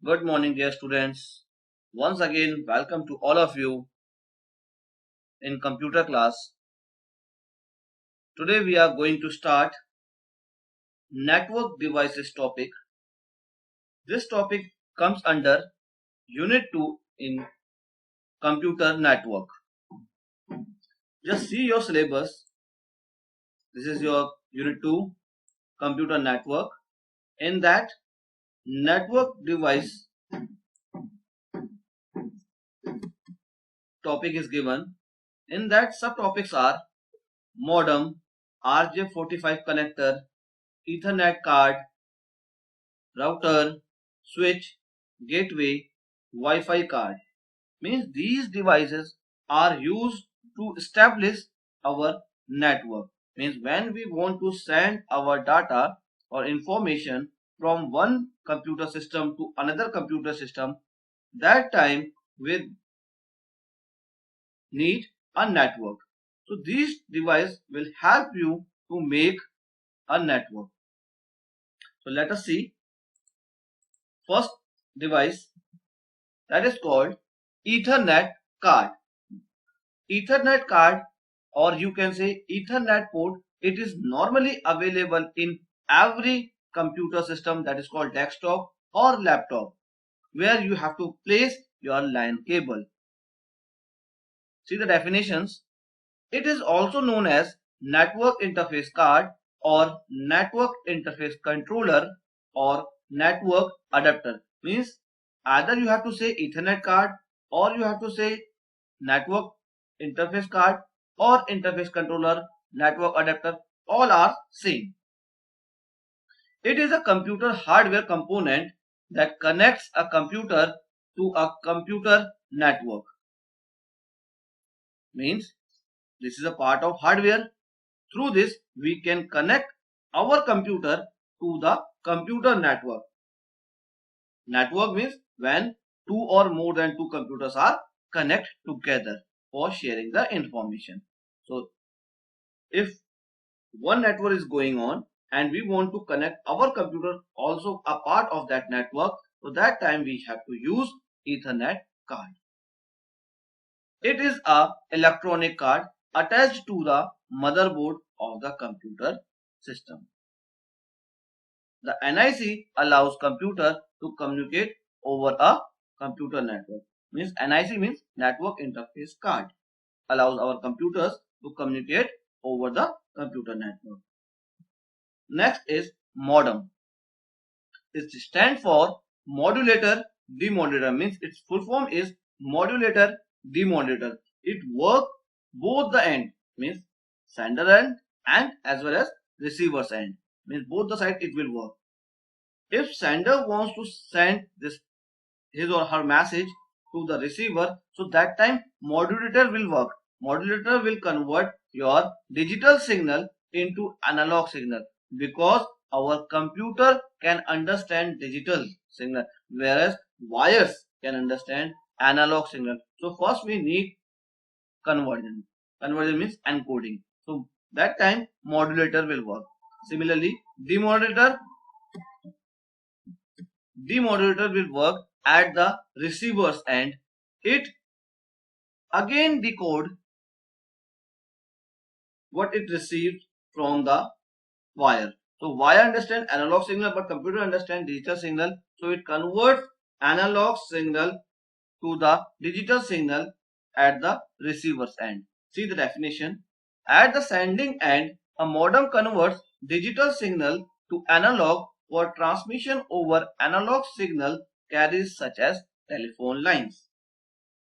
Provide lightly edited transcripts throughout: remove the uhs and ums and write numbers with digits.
Good morning, dear students. Once again, welcome to all of you in computer class. Today we are going to start network devices topic. This topic comes under Unit 2 in computer network. Just see your syllabus. This is your Unit 2 computer network. In that network device topic is given. In that subtopics are modem, RJ45 connector, Ethernet card, router, switch, gateway, Wi-Fi card. Means these devices are used to establish our network. Means when we want to send our data or information from one computer system to another computer system, that time we need a network. So these devices will help you to make a network. So let us see first device, that is called Ethernet card. Ethernet card, or you can say Ethernet port, it is normally available in every computer system, that is called desktop or laptop, where you have to place your LAN cable. See the definitions. It is also known as network interface card or network interface controller or network adapter. Means either you have to say Ethernet card or you have to say network interface card or interface controller, network adapter, all are same. It is a computer hardware component that connects a computer to a computer network. Means this is a part of hardware. Through this we can connect our computer to the computer network. Network means when two or more than two computers are connect together for sharing the information. So if one network is going on and we want to connect our computer also a part of that network, so that time we have to use Ethernet card. It is a electronic card attached to the motherboard of the computer system. The NIC allows computer to communicate over a computer network. Means NIC means network interface card, allows our computers to communicate over the computer network. Next is modem. It stands for modulator demodulator. Means its full form is modulator demodulator. It works both the end, means sender end and as well as receiver's end. Means both the side it will work. If sender wants to send this his or her message to the receiver, so that time modulator will work. Modulator will convert your digital signal into analog signal, because our computer can understand digital signal, whereas wires can understand analog signal. So first we need conversion. Conversion means encoding. So that time modulator will work. Similarly, demodulator will work at the receiver's end. It again decode what it received from the wire. So wire understand analog signal, but computer understand digital signal. So it converts analog signal to the digital signal at the receiver's end. See the definition. At the sending end, a modem converts digital signal to analog for transmission over analog signal carriers such as telephone lines.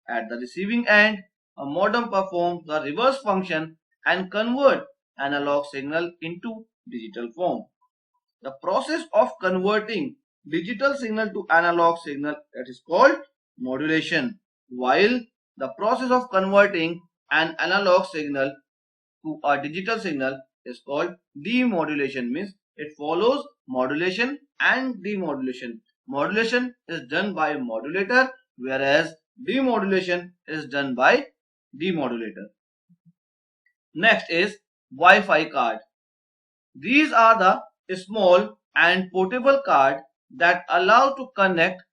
At the receiving end, a modem performs the reverse function and converts analog signal into digital form. The process of converting digital signal to analog signal, that is called modulation, while the process of converting an analog signal to a digital signal is called demodulation. Means it follows modulation and demodulation. Modulation is done by modulator, whereas demodulation is done by demodulator. Next is Wi-Fi card. These are the small and portable card that allow to connect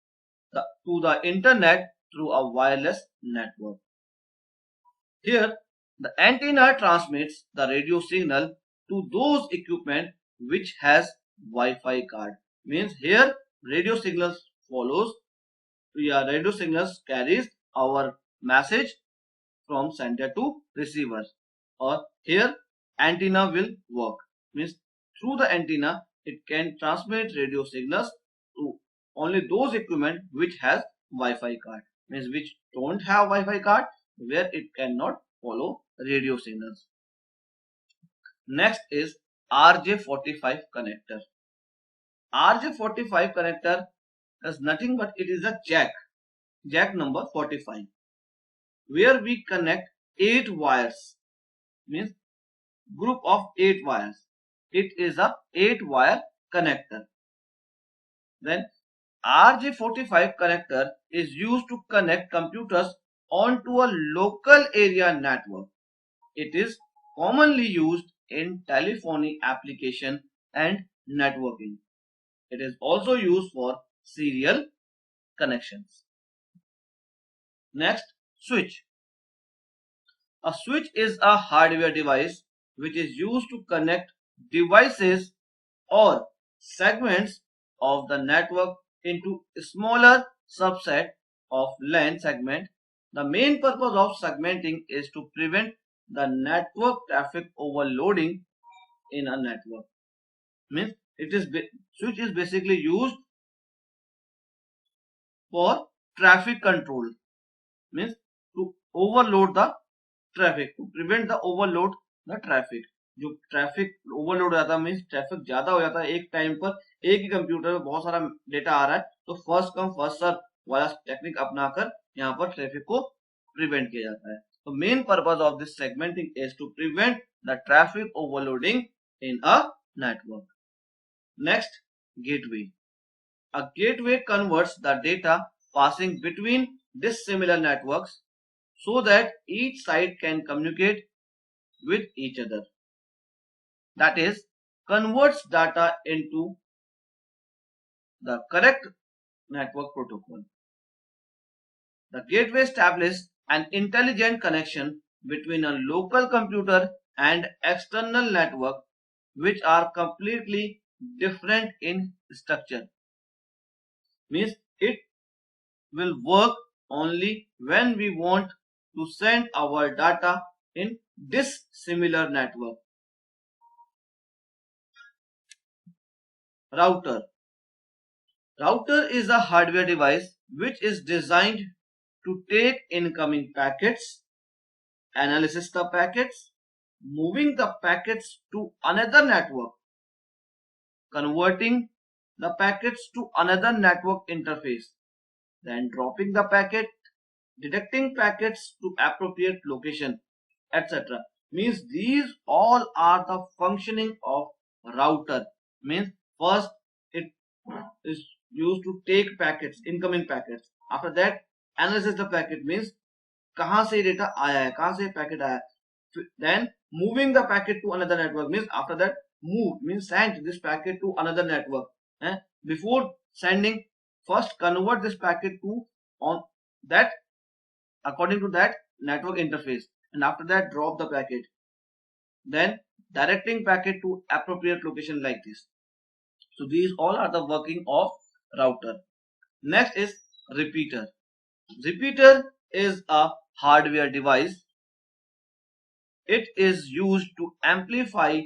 to the internet through a wireless network. Here, the antenna transmits the radio signal to those equipment which has Wi-Fi card. Means here radio signals follows. Radio signals carries our message from sender to receiver. Or here antenna will work. Means through the antenna it can transmit radio signals to only those equipment which has Wi-Fi card. Means which don't have Wi-Fi card, where it cannot follow radio signals. Next is RJ45 connector. RJ45 connector is nothing but it is a jack number 45, where we connect 8 wires, means group of 8 wires. It is a 8-wire connector. Then RJ45 connector is used to connect computers onto a local area network. It is commonly used in telephony application and networking. It is also used for serial connections. Next, switch. A switch is a hardware device which is used to connect devices or segments of the network into a smaller subset of LAN segment. The main purpose of segmenting is to prevent the network traffic overloading in a network. Means switch is basically used for traffic control. Means to overload the traffic, to prevent the overload the traffic. जो traffic overload हो जाता है means traffic ज्यादा हो जाता है, एक time पर एक ही कंप्यूटर में बहुत सारा डेटा आ रहा है, तो फर्स्ट कम फर्स्ट सर्व वाला टेक्निक अपनाकर यहाँ पर ट्रैफिक को प्रिवेंट किया जाता है. तो main purpose of this segmenting is to prevent the traffic overloading in a network. Next, gateway. A gateway converts the data passing between dissimilar networks so that each side can communicate with each other. That is, converts data into the correct network protocol. The gateway establishes an intelligent connection between a local computer and external network which are completely different in structure. Means it will work only when we want to send our data in dissimilar network. Router. Router is a hardware device which is designed to take incoming packets, analyze the packets, moving the packets to another network, converting the packets to another network interface, then dropping the packet, detecting packets to appropriate location, etc. Means these all are the functioning of router. Means first it is used to take packets, incoming packets. After that analyze the packet, means कहाँ से data आया है, कहाँ से packet आया है. Then moving the packet to another network, means after that move means send this packet to another network. Before sending, first convert this packet to on that according to that network interface, and after that drop the packet, then directing packet to appropriate location like this. So these all are the working of router. Next is repeater. Repeater is a hardware device. It is used to amplify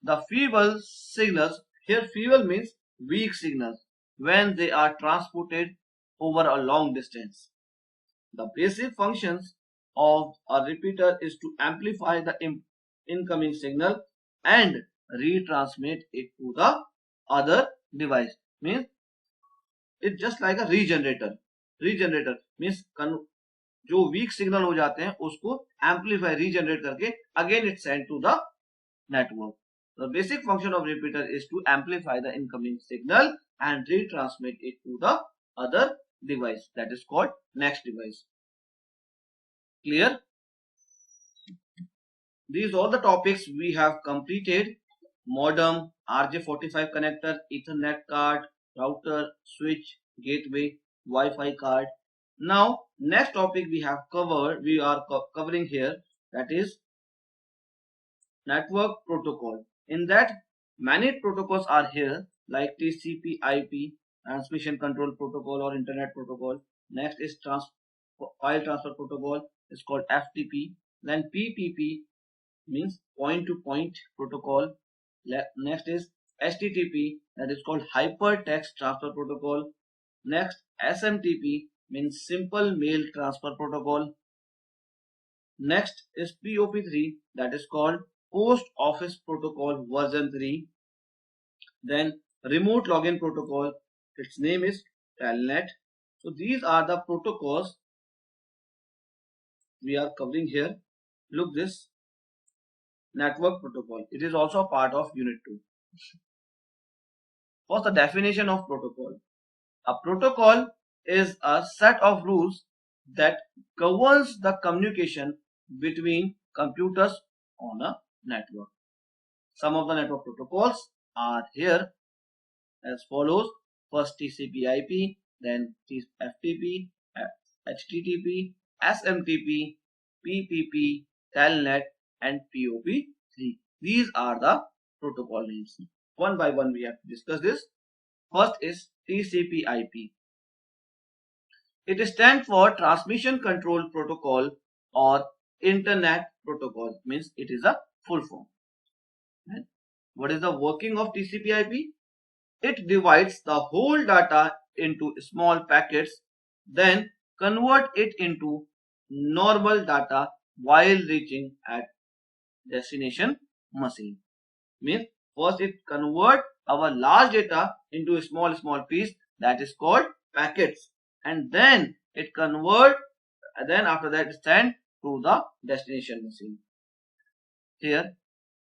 the feeble signals. Here feeble means weak signals when they are transported over a long distance. The basic functions of a repeater is to amplify the incoming signal and retransmit it to the other device. Means it's just like a regenerator. Regenerator means जो weak signal हो जाते हैं उसको amplify regenerate करके again it sent to the network. The basic function of repeater is to amplify the incoming signal and retransmit it to the other device, that is called next device. Clear? These are the topics we have completed: modem, RJ45 connector, Ethernet card, router, switch, gateway, Wi-Fi card. Now, next topic we are covering here, that is network protocol. In that, many protocols are here like TCP/IP, transmission control protocol or internet protocol. Next is file transfer protocol, is called FTP. Then PPP means point to point protocol. Next is HTTP, that is called hypertext transfer protocol. Next, SMTP means simple mail transfer protocol. Next is POP3, that is called Post Office Protocol version 3. Then Remote Login Protocol, its name is Telnet. So these are the protocols we are covering here. Look this network protocol. It is also a part of Unit 2. What's the definition of protocol? A protocol is a set of rules that governs the communication between computers on a network. Some of the network protocols are here as follows. First TCP/IP, then FTP, HTTP, SMTP, PPP, Telnet and POP3. These are the protocol names. One by one we have to discuss this. First is TCP/IP. It stands for Transmission Control Protocol or Internet Protocol, means it is a full form. And what is the working of TCP/IP? It divides the whole data into small packets, then convert it into normal data while reaching at destination machine. Means first it convert our large data into a small piece, that is called packets, and then it convert, and then after that send to the destination machine. Here,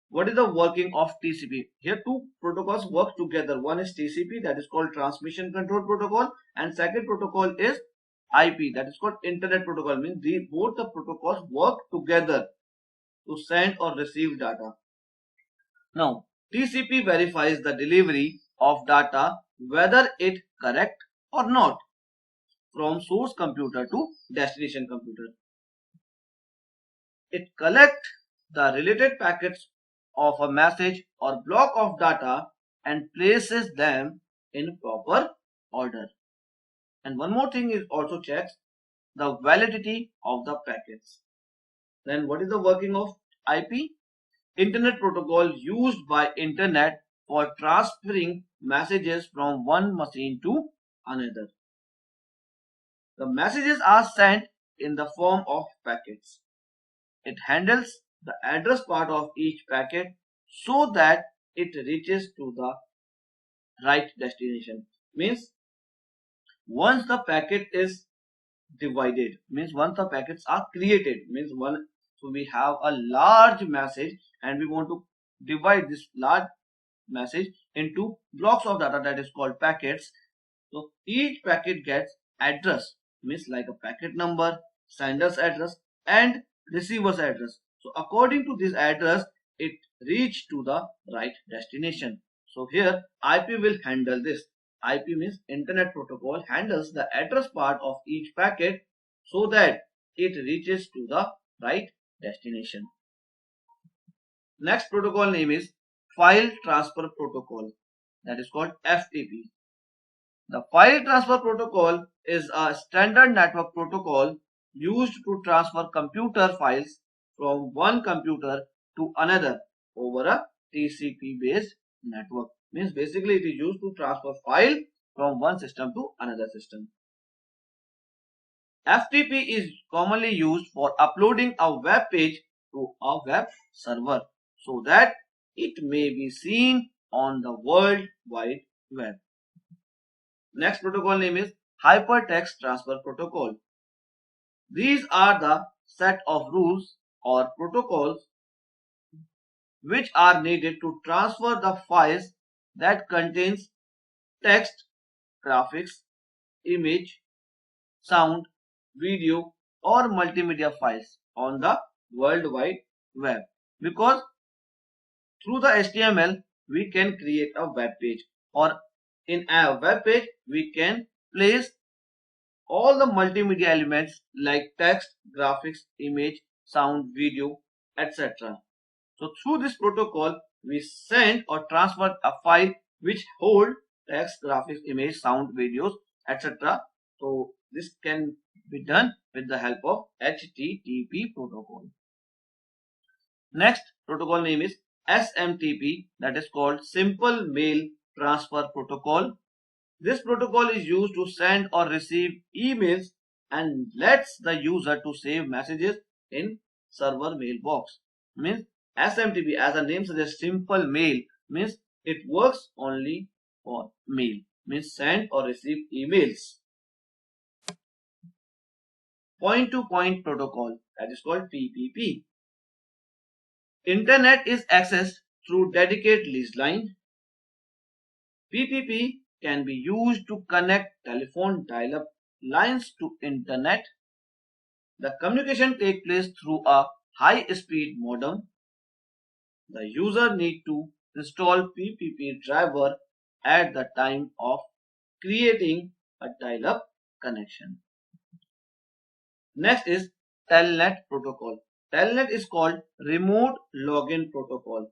what is the working of TCP? Here two protocols work together. One is TCP, that is called Transmission Control Protocol, and second protocol is IP, that is called Internet Protocol. Means both the protocols work together to send or receive data. Now, TCP verifies the delivery of data whether it correct or not from source computer to destination computer. It collects the related packets of a message or block of data and places them in proper order. And one more thing is also checks the validity of the packets. Then what is the working of IP? Internet protocol used by internet for transferring messages from one machine to another. The messages are sent in the form of packets. It handles the address part of each packet so that it reaches to the right destination. Means once the packet is divided, means once the packets are created, means so we have a large message and we want to divide this large message into blocks of data, that is called packets. So each packet gets address, means like a packet number, sender's address and receiver's address. So according to this address, it reach to the right destination. So here IP will handle this. IP means Internet Protocol handles the address part of each packet so that it reaches to the right destination. Next protocol name is File Transfer Protocol, that is called FTP. The File Transfer Protocol is a standard network protocol used to transfer computer files from one computer to another over a TCP based network. Means basically it is used to transfer file from one system to another system. FTP is commonly used for uploading a web page to a web server so that it may be seen on the World Wide Web. Next protocol name is Hypertext Transfer Protocol. These are the set of rules or protocols which are needed to transfer the files that contains text, graphics, image, sound, video or multimedia files on the World Wide Web. Because through the HTML we can create a web page, or in a web page we can place all the multimedia elements like text, graphics, image, sound, video, etc. So through this protocol, we send or transfer a file which hold text, graphics, image, sound, videos, etc. So this can be done with the help of HTTP protocol. Next protocol name is SMTP, that is called Simple Mail Transfer Protocol. This protocol is used to send or receive emails and lets the user to save messages in server mailbox. Means SMTP, as the name suggests, simple mail, means it works only for mail, means send or receive emails. Point-to-point protocol, that is called PPP. Internet is accessed through dedicated leased line. PPP can be used to connect telephone dial-up lines to internet. The communication takes place through a high-speed modem. The user need to install PPP driver at the time of creating a dial-up connection. Next is Telnet protocol. Telnet is called remote login protocol.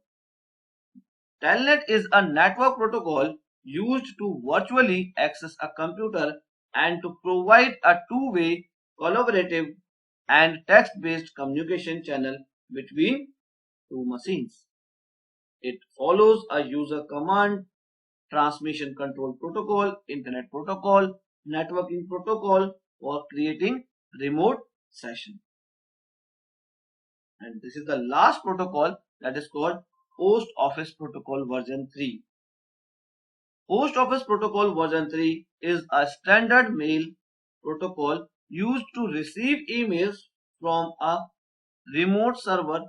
Telnet is a network protocol used to virtually access a computer and to provide a two-way, collaborative and text-based communication channel between two machines. It follows a user command, transmission control protocol, internet protocol, networking protocol for creating remote session. And this is the last protocol, that is called Post Office Protocol version 3. Post Office Protocol version 3 is a standard mail protocol used to receive emails from a remote server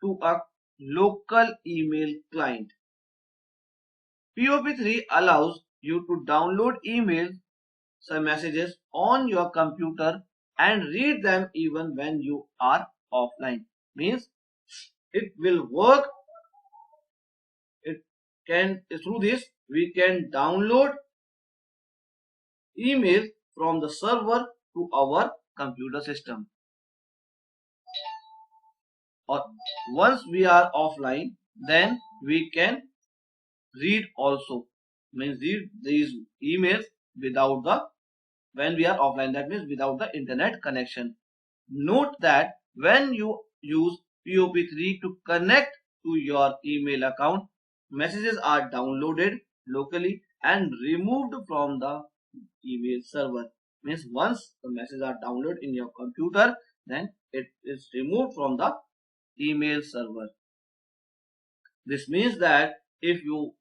to a local email client. POP3 allows you to download emails, some messages on your computer and read them even when you are offline. Means it will work. It can, through this we can download email from the server to our computer system. Or once we are offline, then we can read also. Means read these emails without the, when we are offline, that means without the internet connection. Note that when you use POP3 to connect to your email account, messages are downloaded locally and removed from the email server. Means once the messages are downloaded in your computer, then it is removed from the email server. This means that if you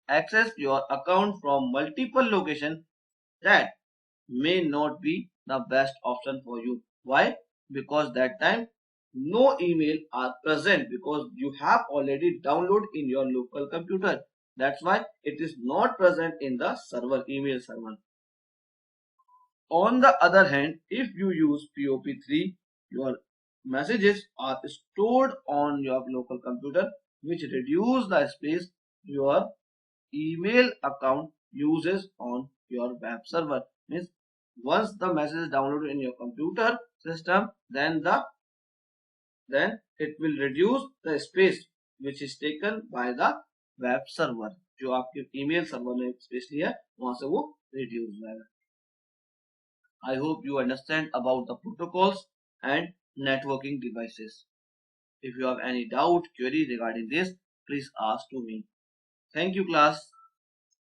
access your account from multiple locations, that may not be the best option for you. Why? Because that time no email are present because you have already downloaded in your local computer. That's why it is not present in the server, email server. On the other hand, if you use POP3, your messages are stored on your local computer, which reduce the space your email account uses on your web server. Means once the message is downloaded in your computer system, then it will reduce the space which is taken by the web server. जो आपके email server में space लिया है वहां से वो reduce हो जाएगा. I hope you understand about the protocols and networking devices. If you have any doubt, query regarding this, please ask to me. Thank you, class.